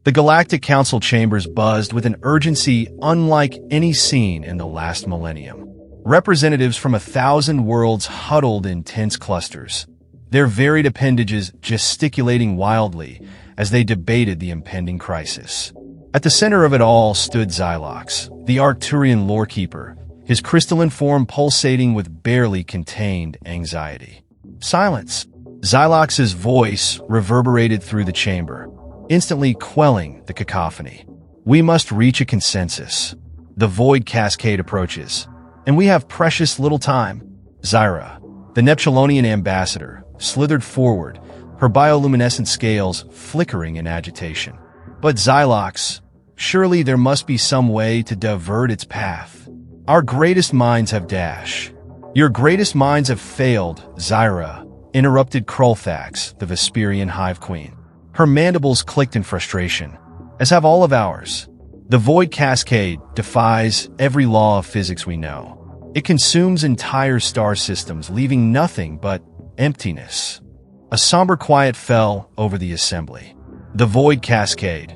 The Galactic Council chambers buzzed with an urgency unlike any seen in the last millennium. Representatives from 1,000 worlds huddled in tense clusters, their varied appendages gesticulating wildly as they debated the impending crisis. At the center of it all stood Xylox, the Arcturian lorekeeper, his crystalline form pulsating with barely contained anxiety. Silence. Xylox's voice reverberated through the chamber, instantly quelling the cacophony. We must reach a consensus. The void cascade approaches, and we have precious little time. Zyra, the Neptulonian ambassador, slithered forward, her bioluminescent scales flickering in agitation. But Xylox, surely there must be some way to divert its path. Our greatest minds have dashed. Your greatest minds have failed, Zyra, interrupted Krulthax, the Vesperian hive queen. Her mandibles clicked in frustration, as have all of ours. The void cascade defies every law of physics we know. It consumes entire star systems, leaving nothing but emptiness. A somber quiet fell over the assembly. The void cascade,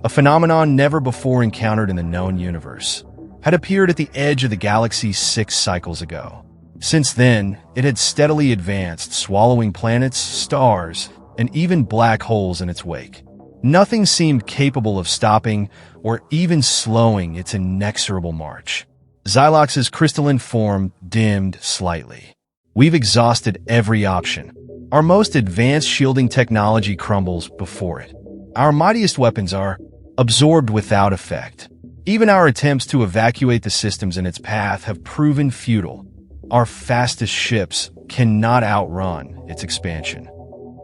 a phenomenon never before encountered in the known universe, had appeared at the edge of the galaxy 6 cycles ago. Since then, it had steadily advanced, swallowing planets, stars, and even black holes in its wake. Nothing seemed capable of stopping or even slowing its inexorable march. Xylox's crystalline form dimmed slightly. We've exhausted every option. Our most advanced shielding technology crumbles before it. Our mightiest weapons are absorbed without effect. Even our attempts to evacuate the systems in its path have proven futile. Our fastest ships cannot outrun its expansion.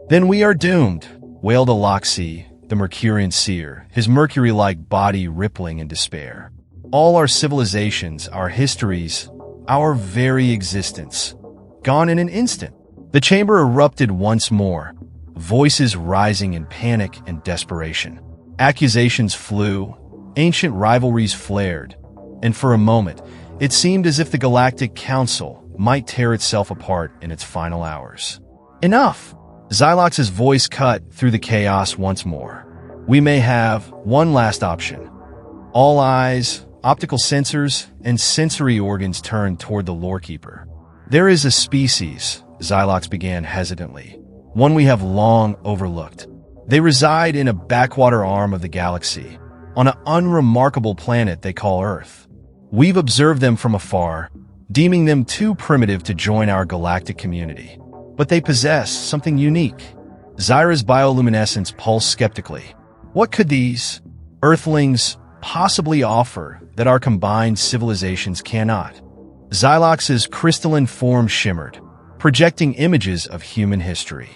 Then we are doomed, wailed Aloxi, the Mercurian seer, his mercury-like body rippling in despair. All our civilizations, our histories, our very existence, gone in an instant. The chamber erupted once more, voices rising in panic and desperation. Accusations flew, ancient rivalries flared, and for a moment, it seemed as if the Galactic Council might tear itself apart in its final hours. Enough! Xylox's voice cut through the chaos once more. We may have one last option. All eyes, optical sensors, and sensory organs turned toward the lorekeeper. There is a species, Xylox began hesitantly, one we have long overlooked. They reside in a backwater arm of the galaxy, on an unremarkable planet they call Earth. We've observed them from afar, deeming them too primitive to join our galactic community. But they possess something unique. Zyra's bioluminescence pulsed skeptically. What could these Earthlings possibly offer that our combined civilizations cannot? Xylox's crystalline form shimmered, projecting images of human history.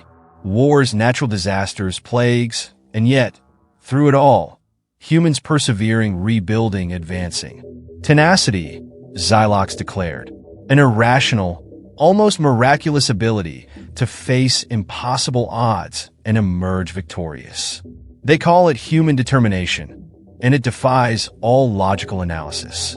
Wars, natural disasters, plagues, and yet, through it all, humans persevering, rebuilding, advancing. Tenacity, Xylox declared, an irrational, almost miraculous ability to face impossible odds and emerge victorious. They call it human determination, and it defies all logical analysis.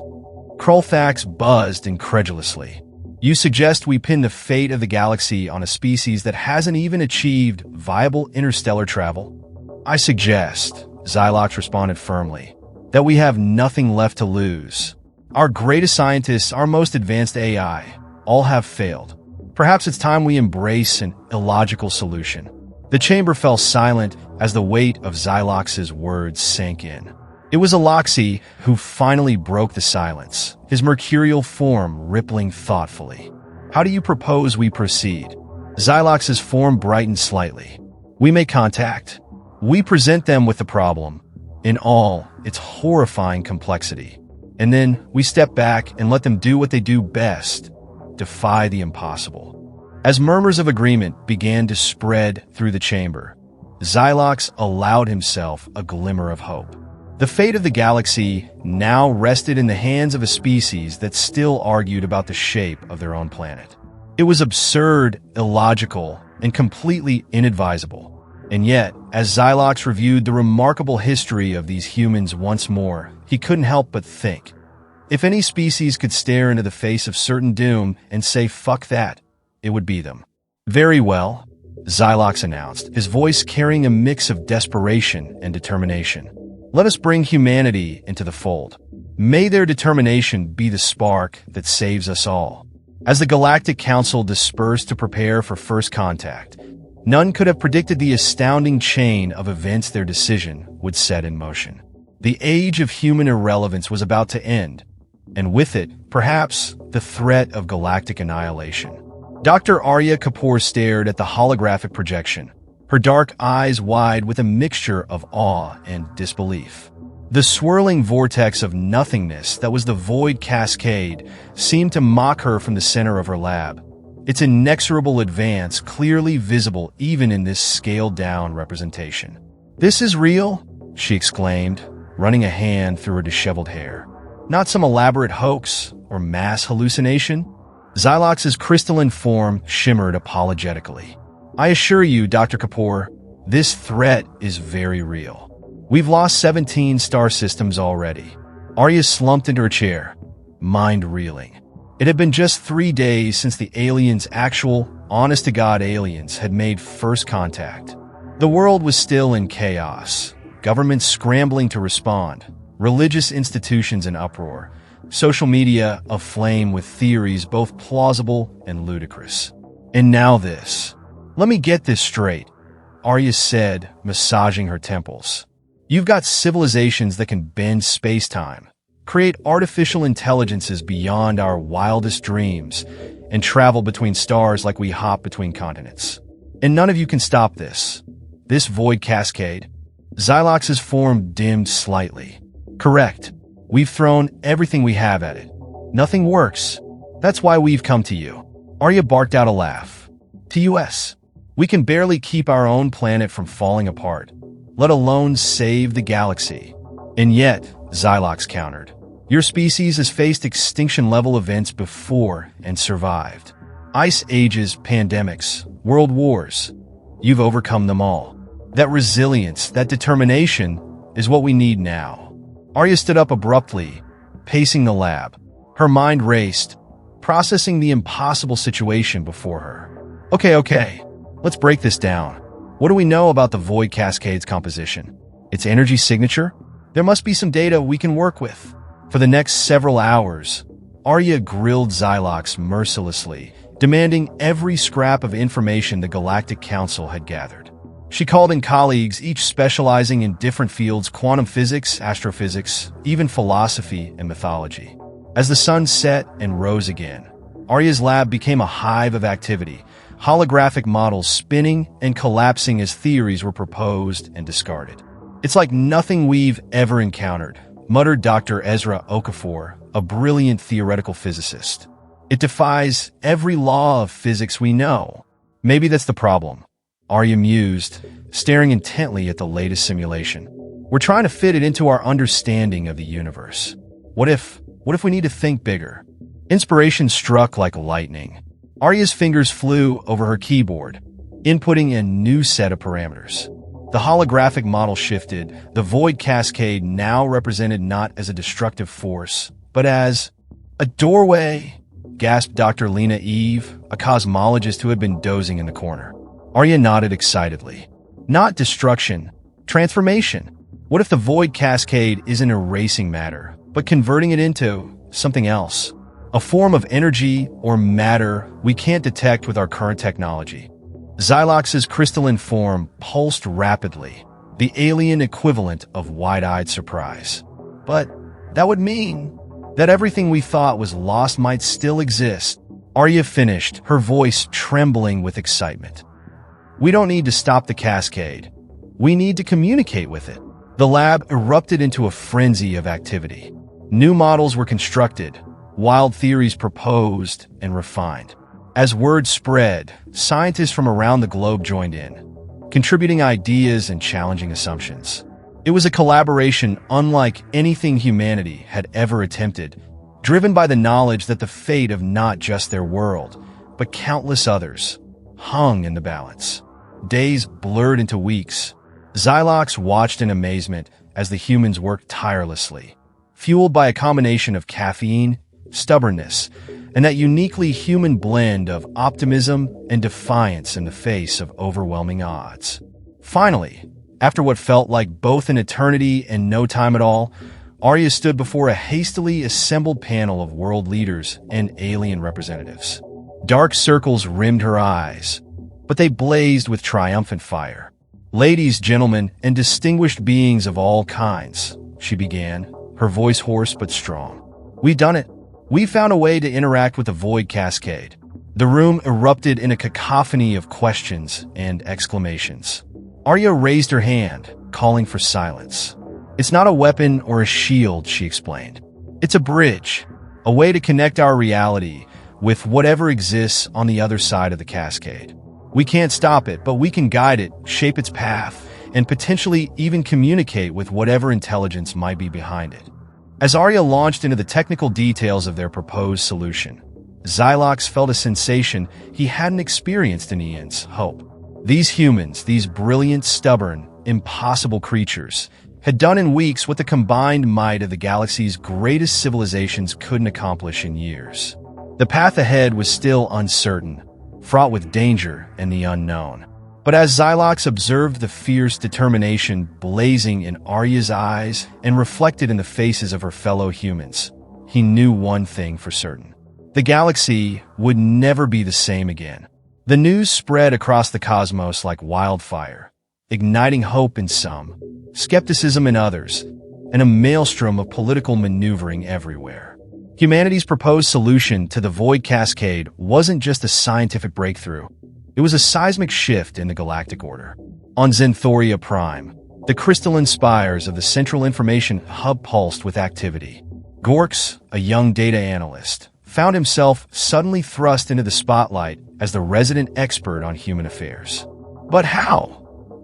Krulthax buzzed incredulously. You suggest we pin the fate of the galaxy on a species that hasn't even achieved viable interstellar travel? I suggest, Xylox responded firmly, that we have nothing left to lose. Our greatest scientists, our most advanced AI, all have failed. Perhaps it's time we embrace an illogical solution. The chamber fell silent as the weight of Xylox's words sank in. It was Aloxi who finally broke the silence, his mercurial form rippling thoughtfully. How do you propose we proceed? Xylox's form brightened slightly. We make contact. We present them with the problem, in all its horrifying complexity. And then we step back and let them do what they do best, defy the impossible. As murmurs of agreement began to spread through the chamber, Xylox allowed himself a glimmer of hope. The fate of the galaxy now rested in the hands of a species that still argued about the shape of their own planet. It was absurd, illogical, and completely inadvisable. And yet, as Xylox reviewed the remarkable history of these humans once more, he couldn't help but think. If any species could stare into the face of certain doom and say, "Fuck that," it would be them. Very well. Xylox announced, his voice carrying a mix of desperation and determination. Let us bring humanity into the fold. May their determination be the spark that saves us all. As the Galactic Council dispersed to prepare for first contact, none could have predicted the astounding chain of events their decision would set in motion. The age of human irrelevance was about to end, and with it, perhaps, the threat of galactic annihilation. Dr. Arya Kapoor stared at the holographic projection, her dark eyes wide with a mixture of awe and disbelief. The swirling vortex of nothingness that was the void cascade seemed to mock her from the center of her lab, its inexorable advance clearly visible even in this scaled-down representation. "This is real?" she exclaimed, running a hand through her disheveled hair. "Not some elaborate hoax or mass hallucination?" Xylox's crystalline form shimmered apologetically. "I assure you, Dr. Kapoor, this threat is very real. We've lost 17 star systems already." Arya slumped into her chair, mind reeling. It had been just 3 days since the aliens, actual, honest-to-God aliens, had made first contact. The world was still in chaos, governments scrambling to respond, religious institutions in uproar, social media aflame with theories both plausible and ludicrous. And now this. "Let me get this straight," Arya said, massaging her temples. "You've got civilizations that can bend space-time, create artificial intelligences beyond our wildest dreams, and travel between stars like we hop between continents. And none of you can stop this. This void cascade." Xylox's form dimmed slightly. "Correct. We've thrown everything we have at it. Nothing works. That's why we've come to you." Arya barked out a laugh. "To us. We can barely keep our own planet from falling apart, let alone save the galaxy. And yet," Xylox countered, "your species has faced extinction-level events before and survived. Ice ages, pandemics, world wars. You've overcome them all. That resilience, that determination, is what we need now." Arya stood up abruptly, pacing the lab. Her mind raced, processing the impossible situation before her. Okay, let's break this down. What do we know about the Void Cascade's composition? Its energy signature? There must be some data we can work with. For the next several hours, Arya grilled Xylox mercilessly, demanding every scrap of information the Galactic Council had gathered. She called in colleagues, each specializing in different fields: quantum physics, astrophysics, even philosophy and mythology. As the sun set and rose again, Arya's lab became a hive of activity, holographic models spinning and collapsing as theories were proposed and discarded. "It's like nothing we've ever encountered," muttered Dr. Ezra Okafor, a brilliant theoretical physicist. "It defies every law of physics we know." "Maybe that's the problem," Arya mused, staring intently at the latest simulation. "We're trying to fit it into our understanding of the universe. What if we need to think bigger?" Inspiration struck like lightning. Arya's fingers flew over her keyboard, inputting a new set of parameters. The holographic model shifted. The void cascade now represented not as a destructive force, but as a doorway, gasped Dr. Lena Eve, a cosmologist who had been dozing in the corner. Arya nodded excitedly. "Not destruction, transformation. What if the void cascade isn't erasing matter, but converting it into something else? A form of energy or matter we can't detect with our current technology." Xylox's crystalline form pulsed rapidly, the alien equivalent of wide-eyed surprise. "But that would mean that everything we thought was lost might still exist," Arya finished, her voice trembling with excitement. "We don't need to stop the cascade. We need to communicate with it." The lab erupted into a frenzy of activity. New models were constructed, wild theories proposed and refined. As word spread, scientists from around the globe joined in, contributing ideas and challenging assumptions. It was a collaboration unlike anything humanity had ever attempted, driven by the knowledge that the fate of not just their world, but countless others, hung in the balance. Days blurred into weeks. Xylox watched in amazement as the humans worked tirelessly. Fueled by a combination of caffeine, stubbornness, and that uniquely human blend of optimism and defiance in the face of overwhelming odds. Finally, after what felt like both an eternity and no time at all, Arya stood before a hastily assembled panel of world leaders and alien representatives. Dark circles rimmed her eyes, but they blazed with triumphant fire. "Ladies, gentlemen, and distinguished beings of all kinds," she began, her voice hoarse but strong. "We've done it. We found a way to interact with the Void Cascade." The room erupted in a cacophony of questions and exclamations. Arya raised her hand, calling for silence. "It's not a weapon or a shield," she explained. "It's a bridge, a way to connect our reality with whatever exists on the other side of the cascade. We can't stop it, but we can guide it, shape its path, and potentially even communicate with whatever intelligence might be behind it." As Arya launched into the technical details of their proposed solution, Xylox felt a sensation he hadn't experienced in eons: hope. These humans, these brilliant, stubborn, impossible creatures, had done in weeks what the combined might of the galaxy's greatest civilizations couldn't accomplish in years. The path ahead was still uncertain, fraught with danger and the unknown. But as Xylox observed the fierce determination blazing in Arya's eyes and reflected in the faces of her fellow humans, he knew one thing for certain. The galaxy would never be the same again. The news spread across the cosmos like wildfire, igniting hope in some, skepticism in others, and a maelstrom of political maneuvering everywhere. Humanity's proposed solution to the Void Cascade wasn't just a scientific breakthrough. It was a seismic shift in the galactic order. On Xanthoria Prime, the crystalline spires of the Central Information Hub pulsed with activity. Gorks, a young data analyst, found himself suddenly thrust into the spotlight as the resident expert on human affairs. "But how?"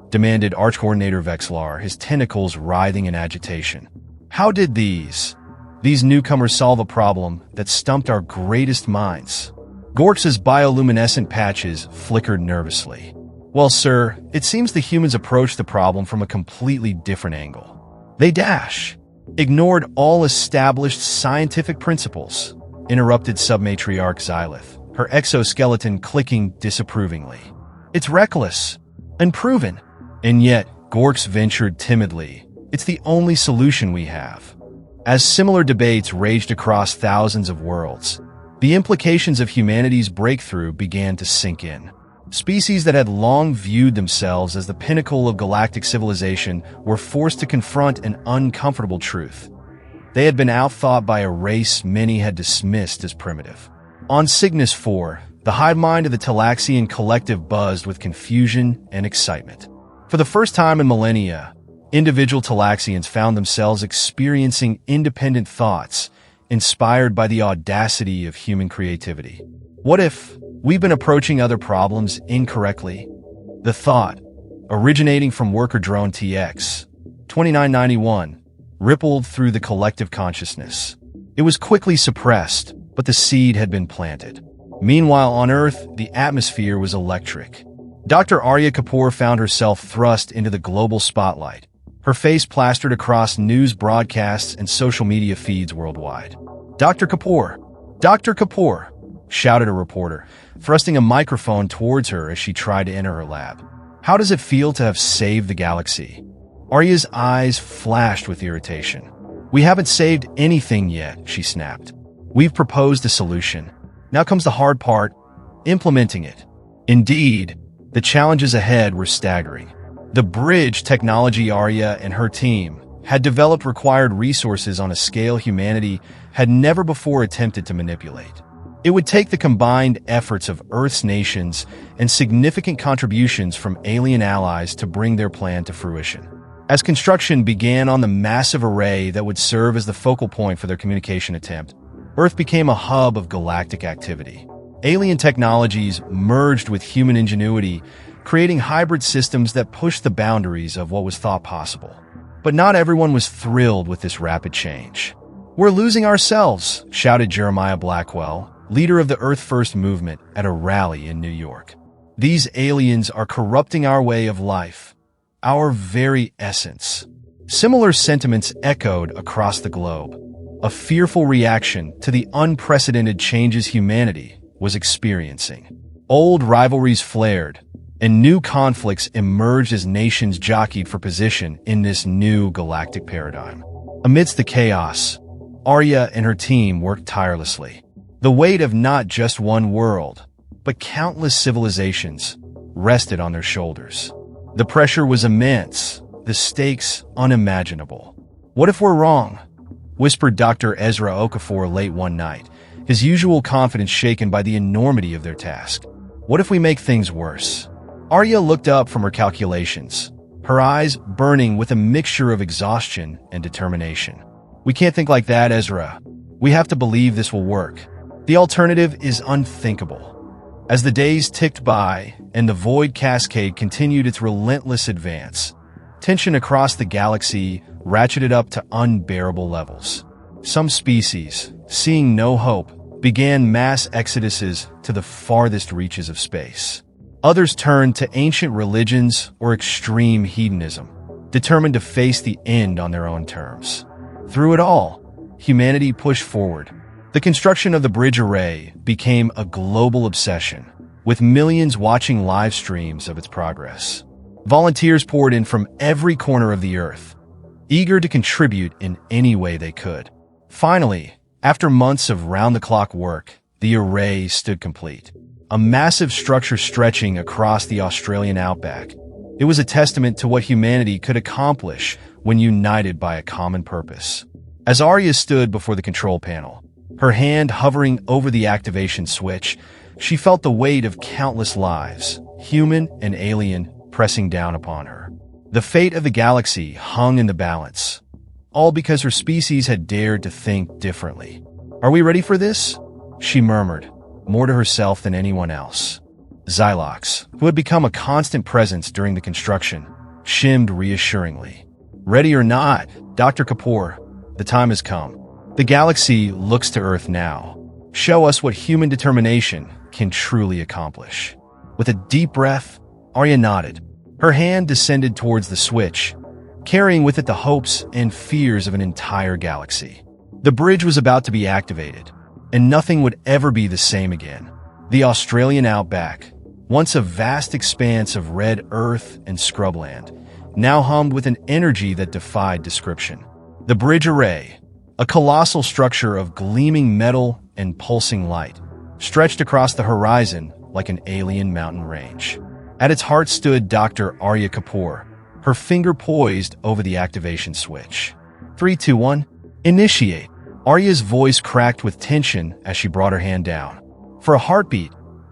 demanded Arch-Coordinator Vexlar, his tentacles writhing in agitation. "How did these newcomers solve a problem that stumped our greatest minds?" Gorks's bioluminescent patches flickered nervously. "Well, sir, it seems the humans approached the problem from a completely different angle. They ignored all established scientific principles," interrupted Submatriarch Xylith, her exoskeleton clicking disapprovingly. "It's reckless, unproven." And yet, Gorks ventured timidly, "It's the only solution we have." As similar debates raged across thousands of worlds, the implications of humanity's breakthrough began to sink in. Species that had long viewed themselves as the pinnacle of galactic civilization were forced to confront an uncomfortable truth. They had been outthought by a race many had dismissed as primitive. On Cygnus 4, the hive mind of the Talaxian collective buzzed with confusion and excitement. For the first time in millennia, individual Talaxians found themselves experiencing independent thoughts, inspired by the audacity of human creativity. What if we've been approaching other problems incorrectly? The thought, originating from worker drone TX 2991, rippled through the collective consciousness. It was quickly suppressed, but the seed had been planted. Meanwhile, on Earth, the atmosphere was electric. Dr. Arya Kapoor found herself thrust into the global spotlight, her face plastered across news broadcasts and social media feeds worldwide. "Dr. Kapoor! Dr. Kapoor!" shouted a reporter, thrusting a microphone towards her as she tried to enter her lab. "How does it feel to have saved the galaxy?" Arya's eyes flashed with irritation. "We haven't saved anything yet," she snapped. "We've proposed a solution. Now comes the hard part, implementing it." Indeed, the challenges ahead were staggering. The bridge technology Arya and her team had developed required resources on a scale humanity had never before attempted to manipulate. It would take the combined efforts of Earth's nations and significant contributions from alien allies to bring their plan to fruition. As construction began on the massive array that would serve as the focal point for their communication attempt, Earth became a hub of galactic activity. Alien technologies merged with human ingenuity, creating hybrid systems that pushed the boundaries of what was thought possible. But not everyone was thrilled with this rapid change. "We're losing ourselves," shouted Jeremiah Blackwell, leader of the Earth First movement, at a rally in New York. "These aliens are corrupting our way of life, our very essence." Similar sentiments echoed across the globe. a fearful reaction to the unprecedented changes humanity was experiencing. Old rivalries flared, and new conflicts emerged as nations jockeyed for position in this new galactic paradigm. Amidst the chaos, Arya and her team worked tirelessly. The weight of not just one world, but countless civilizations rested on their shoulders. The pressure was immense, the stakes unimaginable. "What if we're wrong?" whispered Dr. Ezra Okafor late one night, his usual confidence shaken by the enormity of their task. "What if we make things worse?" Arya looked up from her calculations, her eyes burning with a mixture of exhaustion and determination. "We can't think like that, Ezra. We have to believe this will work. The alternative is unthinkable." As the days ticked by and the Void Cascade continued its relentless advance, tension across the galaxy ratcheted up to unbearable levels. Some species, seeing no hope, began mass exoduses to the farthest reaches of space. Others turned to ancient religions or extreme hedonism, determined to face the end on their own terms. Through it all, humanity pushed forward. The construction of the bridge array became a global obsession, with millions watching live streams of its progress. Volunteers poured in from every corner of the Earth, eager to contribute in any way they could. Finally, after months of round-the-clock work, the array stood complete. A massive structure stretching across the Australian outback. It was a testament to what humanity could accomplish when united by a common purpose. As Arya stood before the control panel, her hand hovering over the activation switch, she felt the weight of countless lives, human and alien, pressing down upon her. The fate of the galaxy hung in the balance, all because her species had dared to think differently. "Are we ready for this?" she murmured, more to herself than anyone else. Xylox, who had become a constant presence during the construction, shimmed reassuringly. "Ready or not, Dr. Kapoor, the time has come. The galaxy looks to Earth now. Show us what human determination can truly accomplish." With a deep breath, Arya nodded. Her hand descended towards the switch, carrying with it the hopes and fears of an entire galaxy. The bridge was about to be activated, and nothing would ever be the same again. The Australian outback, once a vast expanse of red earth and scrubland, now hummed with an energy that defied description. The bridge array, a colossal structure of gleaming metal and pulsing light, stretched across the horizon like an alien mountain range. At its heart stood Dr. Arya Kapoor, her finger poised over the activation switch. 3, 2, 1, initiate. Arya's voice cracked with tension as she brought her hand down. For a heartbeat,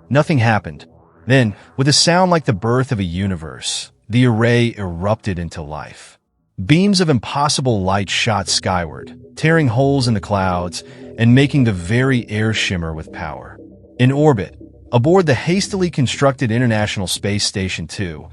nothing happened. Then, with a sound like the birth of a universe, the array erupted into life. Beams of impossible light shot skyward, tearing holes in the clouds and making the very air shimmer with power. In orbit, aboard the hastily constructed International Space Station 2,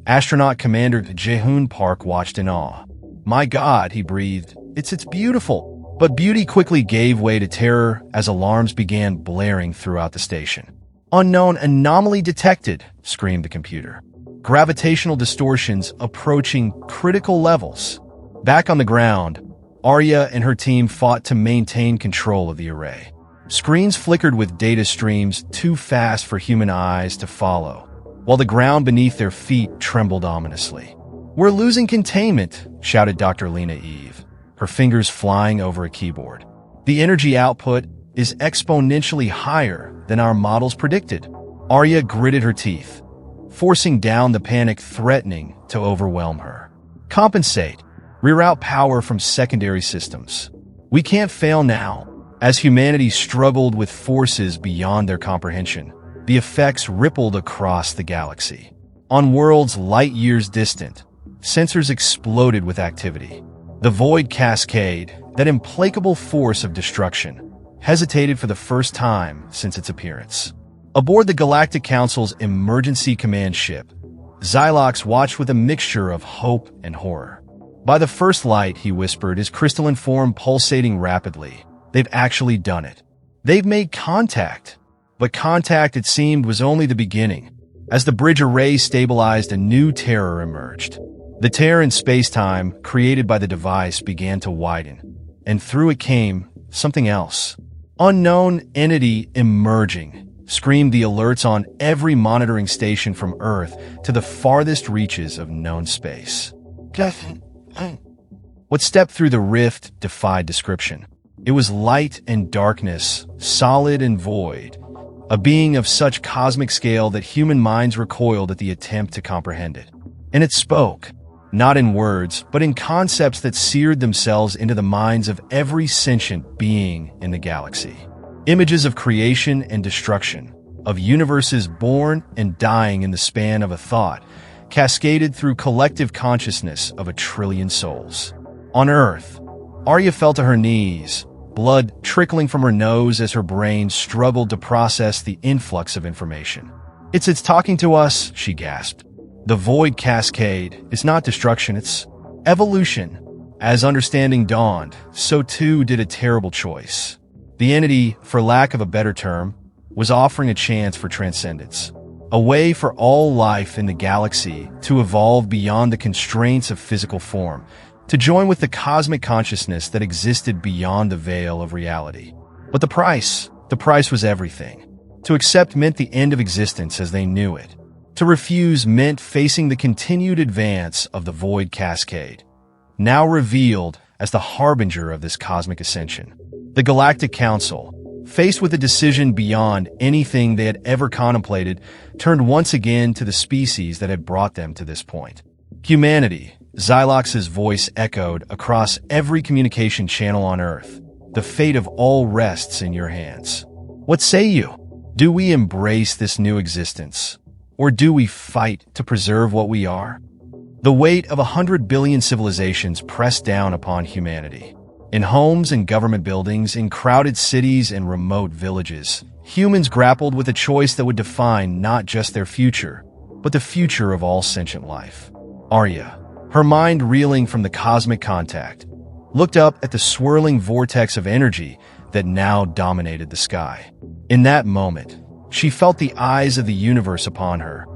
astronaut Commander Jaehoon Park watched in awe. "My God," he breathed, it's beautiful." But beauty quickly gave way to terror as alarms began blaring throughout the station. "Unknown anomaly detected," screamed the computer. "Gravitational distortions approaching critical levels." Back on the ground, Arya and her team fought to maintain control of the array. Screens flickered with data streams too fast for human eyes to follow, while the ground beneath their feet trembled ominously. "We're losing containment," shouted Dr. Lena Eve, her fingers flying over a keyboard. "The energy output is exponentially higher than our models predicted." Arya gritted her teeth, forcing down the panic threatening to overwhelm her. "Compensate. Reroute power from secondary systems. We can't fail now." As humanity struggled with forces beyond their comprehension, the effects rippled across the galaxy. On worlds light years distant, sensors exploded with activity. The Void Cascade, that implacable force of destruction, hesitated for the first time since its appearance. Aboard the Galactic Council's emergency command ship, Xylox watched with a mixture of hope and horror. "By the first light," he whispered, his crystalline form pulsating rapidly. "They've actually done it. They've made contact." But contact, it seemed, was only the beginning. As the bridge array stabilized, a new terror emerged. The tear in space-time created by the device began to widen, and through it came something else. Unknown entity emerging, screamed the alerts on every monitoring station from Earth to the farthest reaches of known space. What stepped through the rift defied description. It was light and darkness, solid and void, a being of such cosmic scale that human minds recoiled at the attempt to comprehend it. And it spoke, not in words, but in concepts that seared themselves into the minds of every sentient being in the galaxy. Images of creation and destruction, of universes born and dying in the span of a thought, cascaded through collective consciousness of 1 trillion souls. On Earth, Arya fell to her knees, blood trickling from her nose as her brain struggled to process the influx of information. It's talking to us," she gasped. "The void cascade is not destruction, it's evolution." As understanding dawned, so too did a terrible choice. The entity, for lack of a better term, was offering a chance for transcendence. A way for all life in the galaxy to evolve beyond the constraints of physical form, to join with the cosmic consciousness that existed beyond the veil of reality. But the price was everything. To accept meant the end of existence as they knew it. To refuse meant facing the continued advance of the void cascade, now revealed as the harbinger of this cosmic ascension. The Galactic Council, faced with a decision beyond anything they had ever contemplated, turned once again to the species that had brought them to this point. Humanity. Xylox's voice echoed across every communication channel on Earth. "The fate of all rests in your hands. What say you? Do we embrace this new existence? Or do we fight to preserve what we are?" The weight of 100 billion civilizations pressed down upon humanity. In homes and government buildings, in crowded cities and remote villages, humans grappled with a choice that would define not just their future, but the future of all sentient life. Arya, her mind reeling from the cosmic contact, looked up at the swirling vortex of energy that now dominated the sky. In that moment, she felt the eyes of the universe upon her,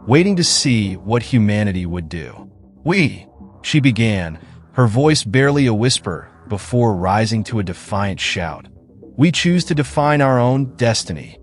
waiting to see what humanity would do. She began, her voice barely a whisper before rising to a defiant shout. "We choose to define our own destiny."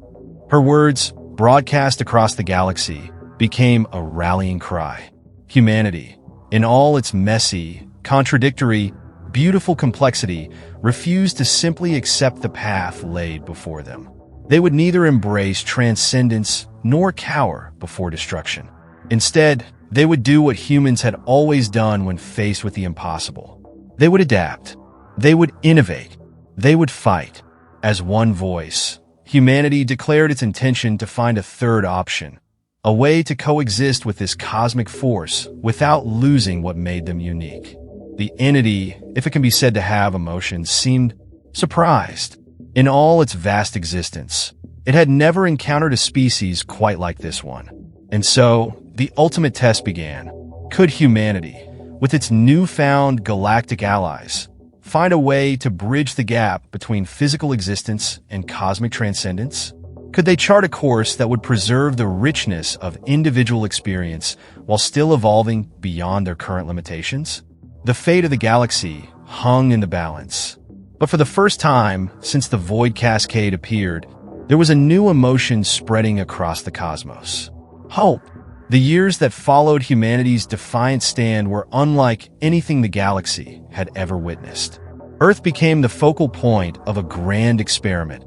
Her words, broadcast across the galaxy, became a rallying cry. Humanity, in all its messy, contradictory, beautiful complexity, refused to simply accept the path laid before them. They would neither embrace transcendence nor cower before destruction. Instead, they would do what humans had always done when faced with the impossible. They would adapt. They would innovate. They would fight. As one voice, humanity declared its intention to find a third option, a way to coexist with this cosmic force without losing what made them unique. The entity, if it can be said to have emotions, seemed surprised. In all its vast existence, it had never encountered a species quite like this one. And so, the ultimate test began. Could humanity, with its newfound galactic allies, find a way to bridge the gap between physical existence and cosmic transcendence? Could they chart a course that would preserve the richness of individual experience while still evolving beyond their current limitations? The fate of the galaxy hung in the balance. But for the first time since the void cascade appeared, there was a new emotion spreading across the cosmos. Hope. The years that followed humanity's defiant stand were unlike anything the galaxy had ever witnessed. Earth became the focal point of a grand experiment,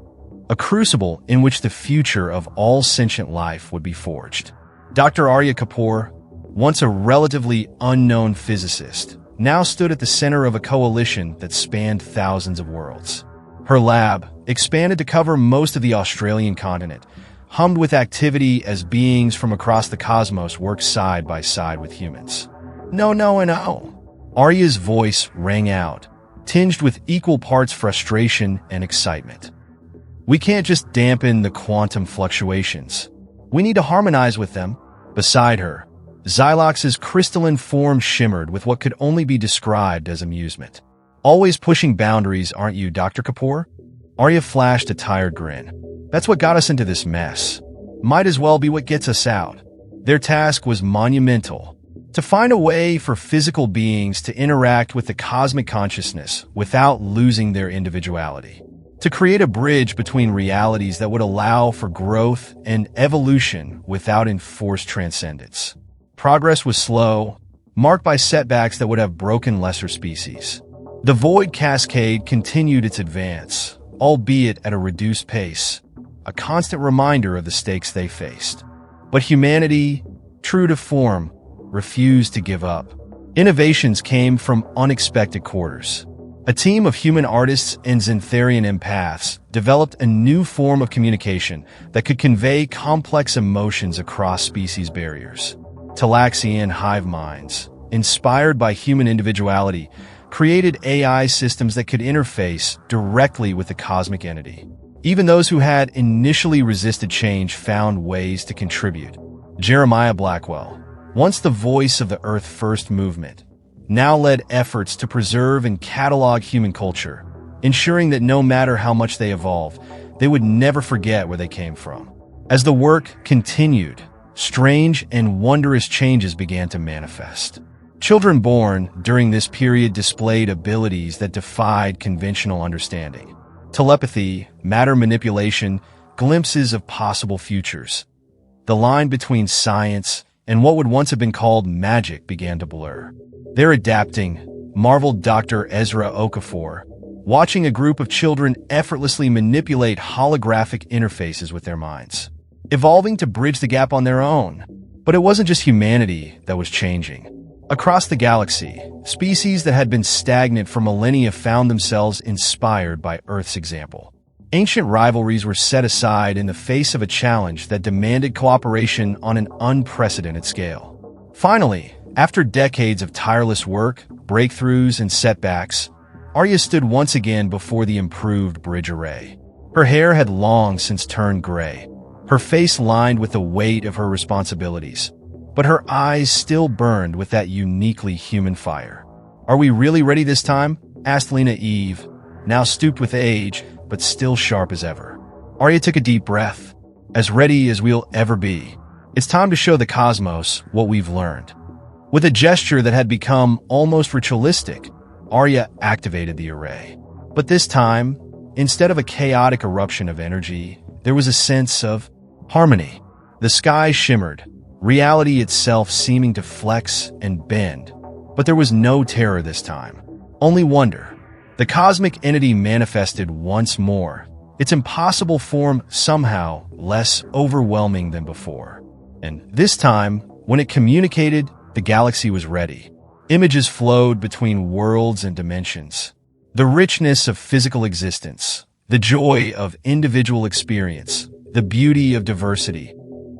a crucible in which the future of all sentient life would be forged. Dr. Arya Kapoor, once a relatively unknown physicist, now stood at the center of a coalition that spanned thousands of worlds. Her lab, expanded to cover most of the Australian continent, hummed with activity as beings from across the cosmos worked side by side with humans. No. Arya's voice rang out, tinged with equal parts frustration and excitement. "We can't just dampen the quantum fluctuations. We need to harmonize with them." Beside her, Xylox's crystalline form shimmered with what could only be described as amusement. "Always pushing boundaries, aren't you, Dr. Kapoor?" Arya flashed a tired grin. "That's what got us into this mess. Might as well be what gets us out." Their task was monumental, to find a way for physical beings to interact with the cosmic consciousness without losing their individuality, to create a bridge between realities that would allow for growth and evolution without enforced transcendence. Progress was slow, marked by setbacks that would have broken lesser species. The Void Cascade continued its advance, albeit at a reduced pace, a constant reminder of the stakes they faced. But humanity, true to form, refused to give up. Innovations came from unexpected quarters. A team of human artists and Xantharian empaths developed a new form of communication that could convey complex emotions across species barriers. Talaxian hive minds, inspired by human individuality, created AI systems that could interface directly with the cosmic entity. Even those who had initially resisted change found ways to contribute. Jeremiah Blackwell, once the voice of the Earth First movement, now led efforts to preserve and catalog human culture, ensuring that no matter how much they evolved, they would never forget where they came from. As the work continued, strange and wondrous changes began to manifest. Children born during this period displayed abilities that defied conventional understanding. Telepathy, matter manipulation, glimpses of possible futures. The line between science and what would once have been called magic began to blur. They're adapting, marveled Dr. Ezra Okafor, watching a group of children effortlessly manipulate holographic interfaces with their minds, evolving to bridge the gap on their own. But it wasn't just humanity that was changing. Across the galaxy, species that had been stagnant for millennia found themselves inspired by Earth's example. Ancient rivalries were set aside in the face of a challenge that demanded cooperation on an unprecedented scale. Finally, after decades of tireless work, breakthroughs, and setbacks, Arya stood once again before the improved bridge array. Her hair had long since turned gray, her face lined with the weight of her responsibilities, but her eyes still burned with that uniquely human fire. "Are we really ready this time?" asked Lena Eve, now stooped with age, but still sharp as ever. Arya took a deep breath. "As ready as we'll ever be. It's time to show the cosmos what we've learned." With a gesture that had become almost ritualistic, Arya activated the array. But this time, instead of a chaotic eruption of energy, there was a sense of harmony. The sky shimmered, reality itself seeming to flex and bend. But there was no terror this time, only wonder. The cosmic entity manifested once more, its impossible form somehow less overwhelming than before. And this time, when it communicated, the galaxy was ready. Images flowed between worlds and dimensions. The richness of physical existence, the joy of individual experience, the beauty of diversity,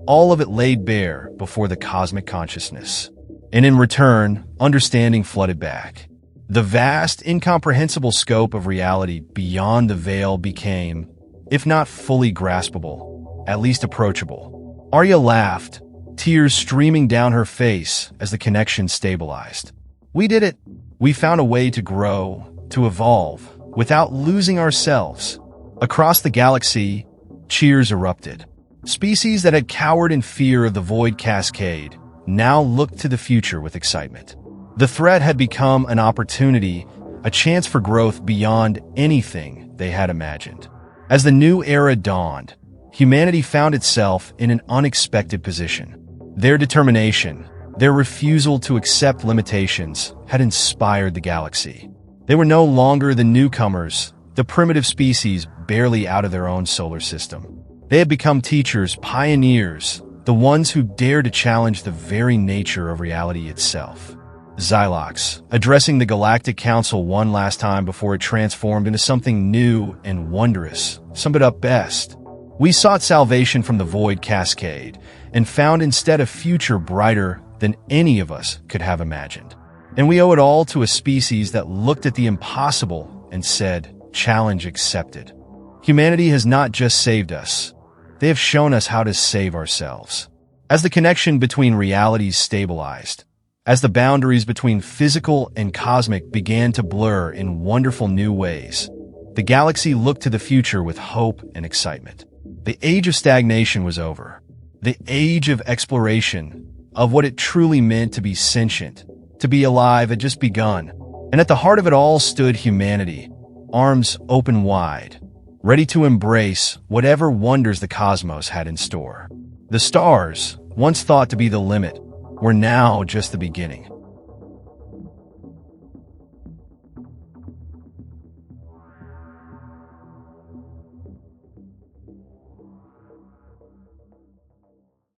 all of it laid bare before the cosmic consciousness. And in return, understanding flooded back. The vast, incomprehensible scope of reality beyond the veil became, if not fully graspable, at least approachable. Arya laughed, tears streaming down her face as the connection stabilized. "We did it. We found a way to grow, to evolve, without losing ourselves." Across the galaxy, cheers erupted. Species that had cowered in fear of the Void Cascade now looked to the future with excitement. The threat had become an opportunity, a chance for growth beyond anything they had imagined. As the new era dawned, humanity found itself in an unexpected position. Their determination, their refusal to accept limitations, had inspired the galaxy. They were no longer the newcomers, the primitive species barely out of their own solar system. They had become teachers, pioneers, the ones who dared to challenge the very nature of reality itself. Xylox, addressing the Galactic Council one last time before it transformed into something new and wondrous, summed it up best. "We sought salvation from the Void Cascade and found instead a future brighter than any of us could have imagined. And we owe it all to a species that looked at the impossible and said, 'Challenge accepted.'" Humanity has not just saved us. They have shown us how to save ourselves. As the connection between realities stabilized, as the boundaries between physical and cosmic began to blur in wonderful new ways, the galaxy looked to the future with hope and excitement. The age of stagnation was over. The age of exploration, of what it truly meant to be sentient. To be alive had just begun. And at the heart of it all stood humanity, arms open wide, ready to embrace whatever wonders the cosmos had in store. The stars, once thought to be the limit, were now just the beginning.